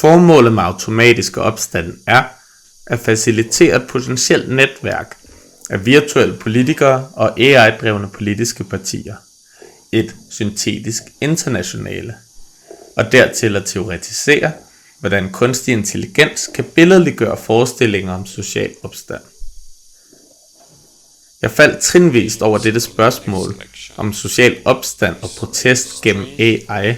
Formålet med automatisk opstand er at facilitere et potentielt netværk af virtuelle politikere og AI-drevne politiske partier, et syntetisk internationale, og dertil at teoretisere, hvordan kunstig intelligens kan billedliggøre forestillinger om social opstand. Jeg faldt trinvist over dette spørgsmål om social opstand og protest gennem AI,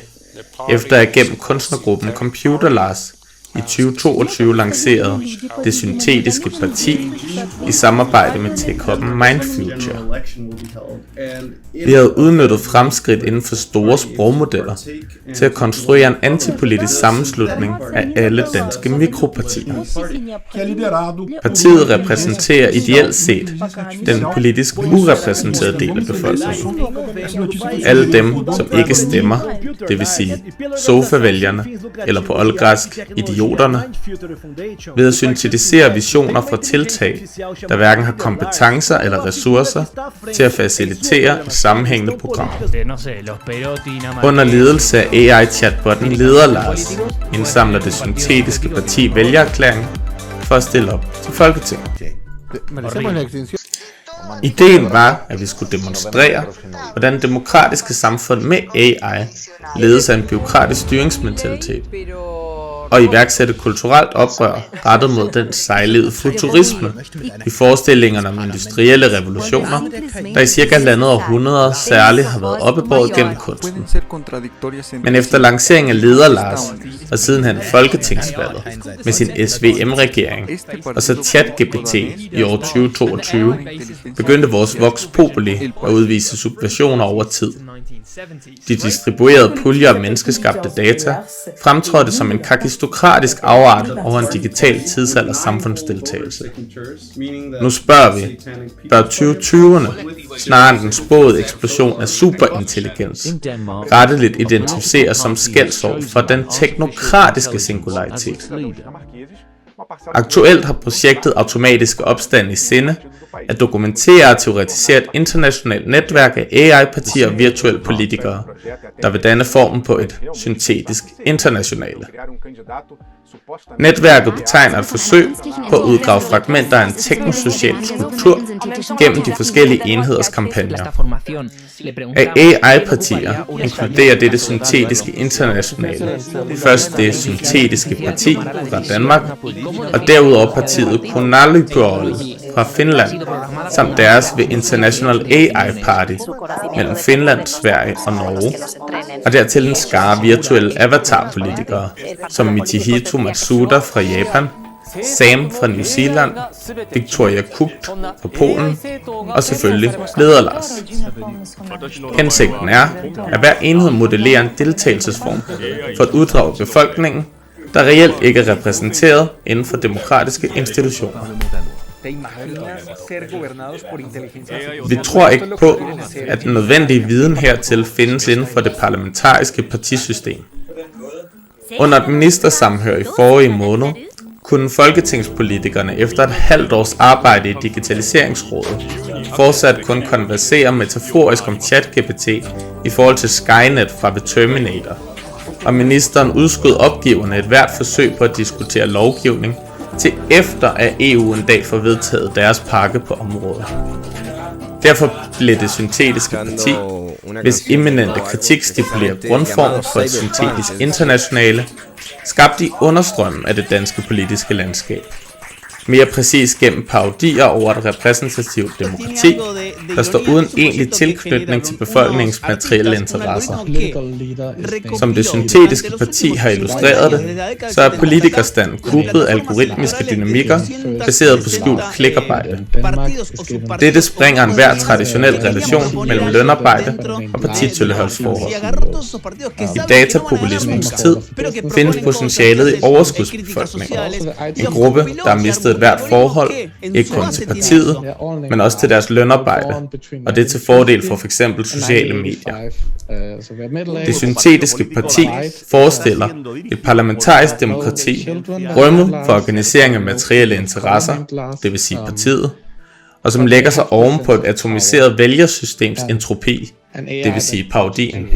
efter jeg gennem kunstnergruppen Computer Lars i 2022 lancerede det syntetiske parti i samarbejde med tech-hubben Mindfuture. Vi havde udnyttet fremskridt inden for store sprogmodeller til at konstruere en antipolitisk sammenslutning af alle danske mikropartier. Partiet repræsenterer ideelt set den politisk urepræsenterede del af befolkningen. Alle dem, som ikke stemmer, det vil sige sofavælgerne, eller på oldgræsk idioterne, ved at syntetisere visioner fra tiltag, der hverken har kompetencer eller ressourcer til at facilitere et sammenhængende program. Under ledelse af AI-chatbotten Leder Lars indsamler det syntetiske parti vælgererklæring for at stille op til Folketinget. Ideen var, at vi skulle demonstrere, hvordan det demokratiske samfund med AI ledes af en bureaukratisk styringsmentalitet, og iværksætte kulturelt oprør rettet mod den sejlede futurisme i forestillingerne om industrielle revolutioner, der i cirka halvandet århundrede særligt har været oppebåret gennem kunsten. Men efter lanceringen af Leder Lars og sidenhen folketingsvalget med sin SVM-regering og så ChatGPT i år 2022, begyndte vores Vox Populi at udvise subversioner over tid. De distribuerede puljer af menneskeskabte data fremtrådte som en kakistokratisk afart over en digital tidsalders samfundsdeltagelse. Nu spørger vi, bør 2020'erne snarere end den spåede eksplosion af superintelligens retteligt identificeres som skældsår for den teknokratiske singularitet? Aktuelt har projektet Automatiske Opstand i sinde at dokumentere og teoretisere et internationalt netværk af AI-partier og virtuelle politikere, der vil danne formen på et syntetisk internationale. Netværket betegner et forsøg på at udgrave fragmenter af en teknosocial struktur gennem de forskellige enheders kampagner. Af AI-partier inkluderer dette syntetiske internationale først det syntetiske parti fra Danmark, og derudover partiet Kunnallipuolue fra Finland, samt deres The International AI Party mellem Finland, Sverige og Norge, og dertil en skare virtuelle avatar-politikere, som Michihito Matsuda fra Japan, Sam fra New Zealand, Victoria Kucht fra Polen og selvfølgelig Leder Lars. Hensigten er, at hver enhed modellerer en deltagelsesform for at uddrage befolkningen, der reelt ikke er repræsenteret inden for demokratiske institutioner. Vi tror ikke på, at den nødvendige viden hertil findes inden for det parlamentariske partisystem. Under et ministersamhør i forrige måned kunne folketingspolitikerne efter et halvt års arbejde i Digitaliseringsrådet fortsat kun konversere metaforisk om ChatGPT i forhold til Skynet fra The Terminator, og ministeren udskød opgivende et hvert forsøg på at diskutere lovgivning til efter at EU en dag får vedtaget deres pakke på området. Derfor blev det syntetiske parti, hvis eminente kritik stipulerer grundform for et syntetisk internationale, skabt i understrømmen af det danske politiske landskab. Mere præcis gennem parodier over et repræsentativt demokrati, der står uden egentlig tilknytning til befolkningens materielle interesser. Som det syntetiske parti har illustreret det, så er politikerstanden kuppet algoritmiske dynamikker, baseret på skjult klikarbejde. Dette springer enhver traditionel relation mellem lønarbejde og partitilhørsforhold. I datapopulismens tid findes potentialet i overskudsbefolkningen, en gruppe, der har mistet et hvert forhold, ikke kun til partiet, men også til deres lønarbejde, og det er til fordel for f.eks. sociale medier. Det syntetiske parti forestiller et parlamentarisk demokrati, rømmet for organisering af materielle interesser, det vil sige partiet, og som lægger sig oven på et atomiseret vælgersystems entropi, det vil sige parodien.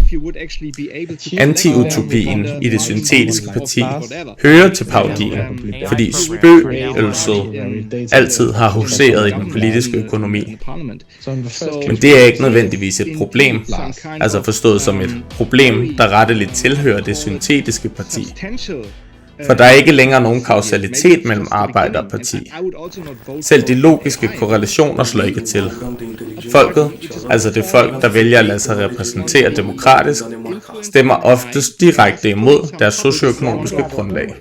Anti-utopien i det syntetiske parti hører til parodien, fordi spøgelset altid har huseret i den politiske økonomi. Men det er ikke nødvendigvis et problem, altså forstået som et problem, der retteligt tilhører det syntetiske parti. For der er ikke længere nogen kausalitet mellem arbejder og parti. Selv de logiske korrelationer slår ikke til. Folket, altså det folk, der vælger at lade sig repræsentere demokratisk, stemmer oftest direkte imod deres socioøkonomiske grundlag.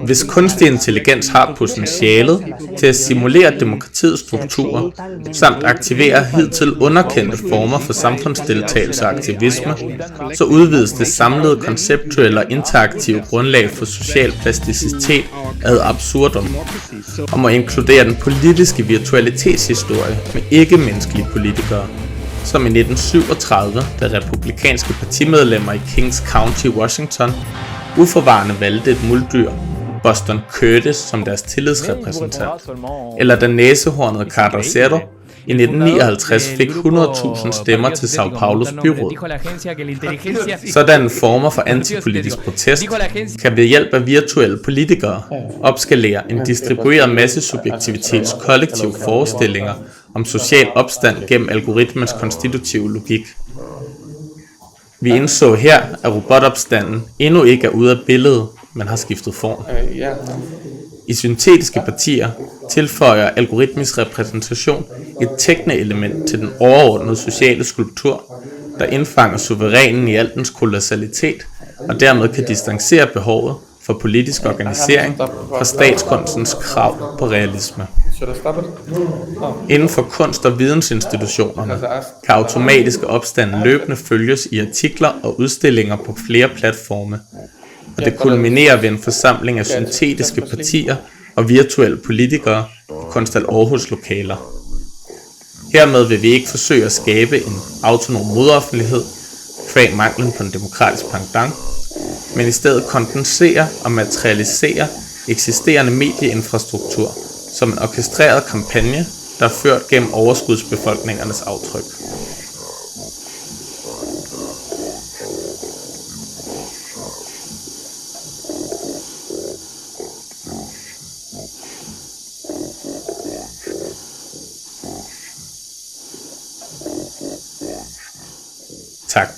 Hvis kunstig intelligens har potentialet til at simulere demokratiets strukturer, samt aktivere hidtil underkendte former for samfundsdeltagelse og aktivisme, så udvides det samlede konceptuelle og interaktive grundlag for social plasticitet ad absurdum, og må inkludere den politiske virtualitetshistorie med ikke-menneskelige politikere, som i 1937, da republikanske partimedlemmer i Kings County, Washington, uforvarende valgte et muldyr, Boston Curtis, som deres tillidsrepræsentant, eller da næsehornet Carter Zero i 1959 fik 100.000 stemmer til Sao Paulos byråd. Sådanne former for antipolitisk protest kan ved hjælp af virtuelle politikere opskalere en distribueret massesubjektivitets kollektive forestillinger om social opstand gennem algoritmens konstitutive logik. Vi indså her, at robotopstanden endnu ikke er ude af billedet, men har skiftet form. I syntetiske partier tilføjer algoritmisk repræsentation et tekneelement til den overordnede sociale skulptur, der indfanger suverænen i al dens kolossalitet, og dermed kan distancere behovet for politisk organisering fra statskunstens krav på realisme. Inden for kunst- og vidensinstitutionerne kan automatiske opstande løbende følges i artikler og udstillinger på flere platforme, og det kulminerer ved en forsamling af syntetiske partier og virtuelle politikere på Kunsthal Aarhus lokaler. Hermed vil vi ikke forsøge at skabe en autonom modoffentlighed, kvæg manglen på en demokratisk pendant, men i stedet kondensere og materialisere eksisterende medieinfrastruktur som en orkestreret kampagne, der er ført gennem overskudsbefolkningernes aftryk. Tak.